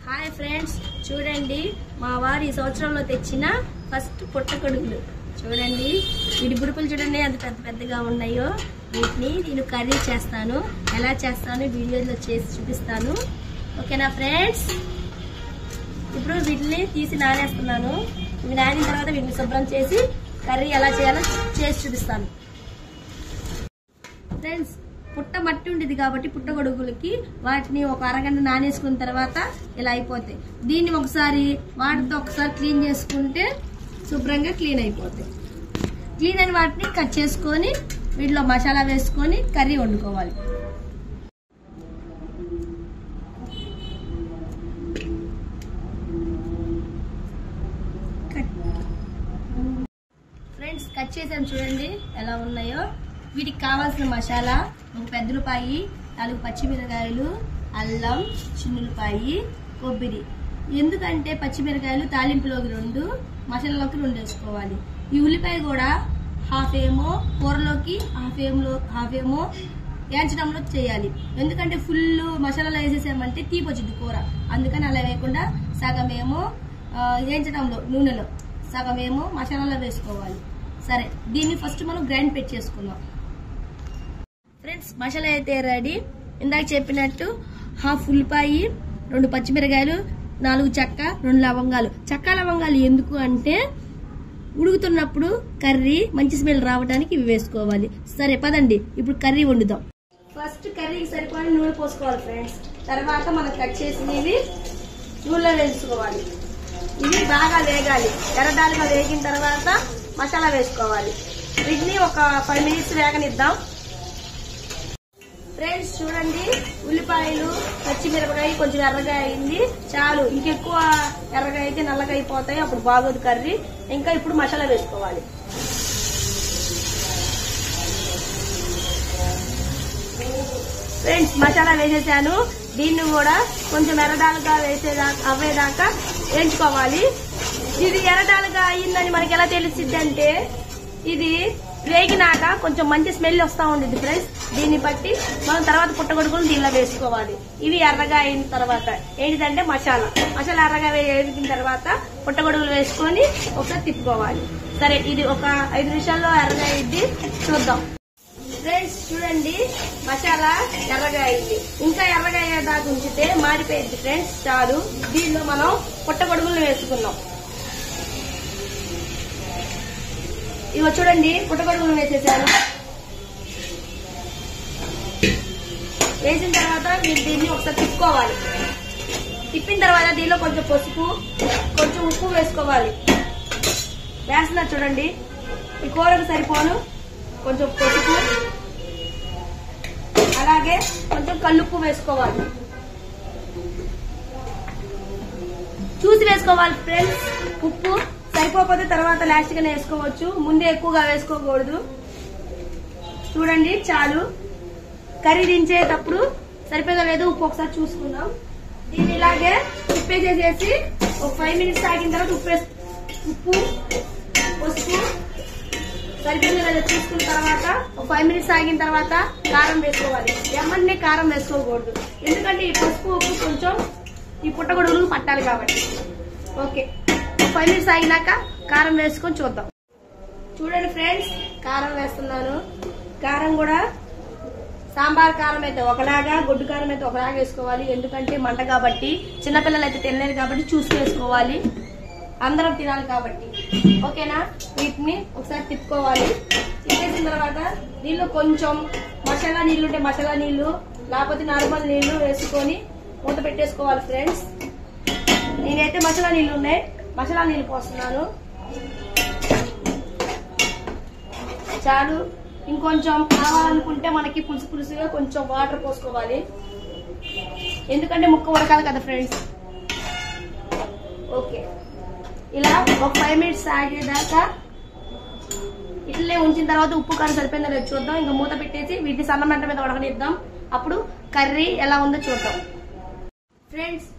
Hi friends, చూడండి మా వారు ఈ సంవత్సరంలో తెచ్చిన ఫస్ట్ పుట్టగొడుగులు. చూడండి వీటి బురుపులు చూడండి ఎంత పెద్ద పెద్దగా ఉన్నాయో. వీటిని నేను కర్రీ చేస్తాను, ఎలా చేస్తాను వీడియోలో చేసి చూపిస్తాను. ఓకేనా ఫ్రెండ్స్? ఇప్పుడు వీటిని తీసి నానేస్తున్నాను. ఇవి నానిన తర్వాత వీటిని శుభ్రం చేసి కర్రీ ఎలా చేయాలో చేసి చూపిస్తాను. ఫ్రెండ్స్, పుట్ట మట్టి ఉండేది కాబట్టి పుట్టగొడుగులకి వాటిని ఒక అరగంట నానేసుకున్న తర్వాత ఇలా అయిపోతాయి. దీన్ని ఒకసారి వాటితో ఒకసారి క్లీన్ చేసుకుంటే శుభ్రంగా క్లీన్ అయిపోతాయి. క్లీన్ అయిన వాటిని కట్ చేసుకొని వీటిలో మసాలా వేసుకొని కర్రీ వండుకోవాలి. ఫ్రెండ్స్, కట్ చేసాను చూడండి ఎలా ఉన్నాయో. వీటికి కావాల్సిన మసాలా: ఒక పెద్ద ఉల్లిపాయి, 4 పచ్చిమిరకాయలు, అల్లం, చిన్నులపాయి, కొబ్బరి. ఎందుకంటే పచ్చిమిరకాయలు తాలింపులోకి 2, మసాలాలోకి 2 వేసుకోవాలి. ఈ ఉల్లిపాయ కూడా హాఫ్ ఏమో కూరలోకి, హాఫ్ ఏమో వేయించడంలో చేయాలి. ఎందుకంటే ఫుల్ మసాలాలో వేసేసామంటే తీపి వచ్చింది కూర. అందుకని అలా వేయకుండా సగమేమో వేయించడంలో నూనెలో, సగమేమో మసాలాలో వేసుకోవాలి. సరే, దీన్ని ఫస్ట్ మనం గ్రైండ్ పెట్టి చేసుకుందాం. ఫ్రెండ్స్, మసాలా అయితే రెడీ. ఇందాక చెప్పినట్టు హాఫ్ ఉల్లిపాయి, 2 పచ్చిమిరకాయలు, 4 చెక్క, 2 లవంగాలు. చెక్క లవంగాలు ఎందుకు అంటే ఉడుకుతున్నప్పుడు కర్రీ మంచి స్మెల్ రావడానికి ఇవి వేసుకోవాలి. సరే పదండి, ఇప్పుడు కర్రీ వండుదాం. ఫస్ట్ కర్రీకి సరిపోయిన నూనె పోసుకోవాలి ఫ్రెండ్స్. తర్వాత మనం కట్ చేసినవి నూనెలో వేసుకోవాలి. ఇవి బాగా వేగాలి. ఎర్రడాలుగా వేగిన తర్వాత మసాలా వేసుకోవాలి. వీటిని ఒక 5 మినిట్స్ వేగనిద్దాం. ఫ్రెండ్స్ చూడండి, ఉల్లిపాయలు, పచ్చిమిరపకాయ కొంచెం ఎర్రగా అయింది చాలు. ఇంకెక్కువ ఎర్రగా అయితే నల్లగా అయిపోతాయి, అప్పుడు బాగోదు కర్రీ. ఇంకా ఇప్పుడు మసాలా వేసుకోవాలి. ఫ్రెండ్స్, మసాలా వేసేసాను. దీన్ని కూడా కొంచెం ఎర్రడాలుగా అవ్వేదాకా వేయించుకోవాలి. ఇది ఎర్రడాలుగా అయ్యిందని మనకి ఎలా తెలిసిద్ది అంటే ఇది వేగినాక కొంచెం మంచి స్మెల్ వస్తూ ఉండేది ఫ్రెండ్స్. దీన్ని బట్టి మనం తర్వాత పుట్టగొడుగులు దీనిలో వేసుకోవాలి. ఇవి ఎర్రగా అయిన తర్వాత ఏంటిదంటే మసాలా ఎర్రగా వేగిన తర్వాత పుట్టగొడుగులు వేసుకొని ఒకసారి తిప్పుకోవాలి. సరే, ఇది ఒక 5 నిమిషాల్లో ఎర్రగా అయింది, చూద్దాం. ఫ్రెండ్స్ చూడండి, మసాలా ఎర్రగా అయింది. ఇంకా ఎర్రగా అయ్యేదాకా ఉంచితే మాడిపోయింది ఫ్రెండ్స్. చాలు, దీనిలో మనం పుట్టగొడుగులను వేసుకున్నాం. ఇవి చూడండి, పుట్టగొడుగులు వేసేసాను. వేసిన తర్వాత మీరు దీన్ని ఒకసారి తిప్పుకోవాలి. తిప్పిన తర్వాత దీనిలో కొంచెం పసుపు, కొంచెం ఉప్పు వేసుకోవాలి. వేస్తున్నా చూడండి. ఈ కూరకు సరిపోను కొంచెం పసుపు, అలాగే కొంచెం కల్లుప్పు వేసుకోవాలి. చూసి వేసుకోవాలి ఫ్రెండ్స్. ఉప్పు సరిపోతే తర్వాత లాస్ట్ గానే వేసుకోవచ్చు, ముందే ఎక్కువగా వేసుకోకూడదు. చూడండి చాలు. కర్రీ దించేటప్పుడు సరిపోదా లేదో ఉప్పు ఒకసారి చూసుకుందాం. దీన్ని ఇలాగే ఉప్పేసేసి ఒక 5 మినిట్స్ ఆగిన తర్వాత ఉప్పు, పసుపు సరిపోయిందో లేదో చూసుకున్న తర్వాత ఒక 5 మినిట్స్ ఆగిన తర్వాత కారం వేసుకోవాలి. ఎమ్మన్నే కారం వేసుకోకూడదు, ఎందుకంటే ఈ పసుపు ఉప్పు కొంచెం ఈ పుట్టగొడుగులు పట్టాలి కాబట్టి. ఓకే, 5 మినిట్స్ ఆగినాక కారం వేసుకొని చూద్దాం. చూడండి ఫ్రెండ్స్, కారం వేస్తున్నాను. కారం కూడా సాంబార్ కారం అయితే ఒకలాగా, గొడ్డు కారం అయితే ఒకలాగా వేసుకోవాలి. ఎందుకంటే మంట కాబట్టి, చిన్నపిల్లలు అయితే తినలేరు కాబట్టి చూసి వేసుకోవాలి. అందరం తినాలి కాబట్టి. ఓకేనా? వీటిని ఒకసారి తిప్పుకోవాలి. తిప్పేసిన తర్వాత దీనిలో కొంచెం మసాలా నీళ్లు ఉంటే మసాలా నీళ్లు, లేకపోతే నార్మల్ నీళ్లు వేసుకొని మూత పెట్టేసుకోవాలి ఫ్రెండ్స్. నేనైతే మసాలా నీళ్లు ఉన్నాయి, మసాలా నీళ్లు పోస్తున్నాను. చాలు. ఇంకొంచెం కావాలనుకుంటే మనకి పులుసుగా కొంచెం వాటర్ పోసుకోవాలి. ఎందుకంటే ముక్క ఉడకాలి కదా ఫ్రెండ్స్. ఓకే, ఇలా ఒక 5 మినిట్స్ ఆగేదాకా ఇట్లనే ఉంచిన తర్వాత ఉప్పు కారం సరిపోయిందో లేదు చూద్దాం. ఇంకా మూత పెట్టేసి వీటిని సన్న మంట మీద ఉడకనిద్దాం. అప్పుడు కర్రీ ఎలా ఉందో చూద్దాం. ఫ్రెండ్స్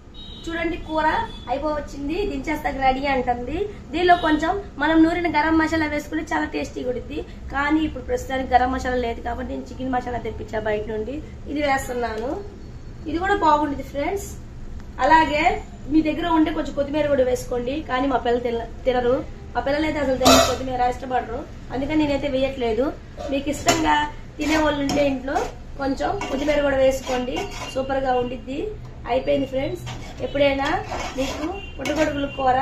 చూడండి, కూర అయిపోవచ్చింది, దించేస్తాక రెడీ అంటుంది. దీనిలో కొంచెం మనం నూరిన గరం మసాలా వేసుకుని చాలా టేస్టీగా ఉంటుంది. కానీ ఇప్పుడు ప్రస్తుతానికి గరం మసాలా లేదు కాబట్టి నేను చికెన్ మసాలా తెప్పించా బయట నుండి. ఇది వేస్తున్నాను. ఇది కూడా బాగుంటుంది ఫ్రెండ్స్. అలాగే మీ దగ్గర ఉంటే కొంచెం కొత్తిమీర కూడా వేసుకోండి. కానీ మా పిల్లలు తినరు. మా పిల్లలు అయితే అసలు కొత్తిమీర ఇష్టపడరు. అందుకని నేనైతే వేయట్లేదు. మీకు ఇష్టంగా తినే వాళ్ళు ఉంటే ఇంట్లో కొంచెం కొత్తిమీర కూడా వేసుకోండి. సూపర్ గా ఉండిద్ది. అయిపోయింది ఫ్రెండ్స్. ఎప్పుడైనా మీకు పుట్టగొడుగుల కూర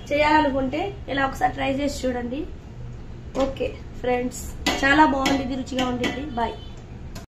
చేయాలనుకుంటే ఇలా ఒకసారి ట్రై చేసి చూడండి. ఓకే ఫ్రెండ్స్, చాలా బాగుండిద్ది, రుచిగా ఉండిద్ది. బాయ్.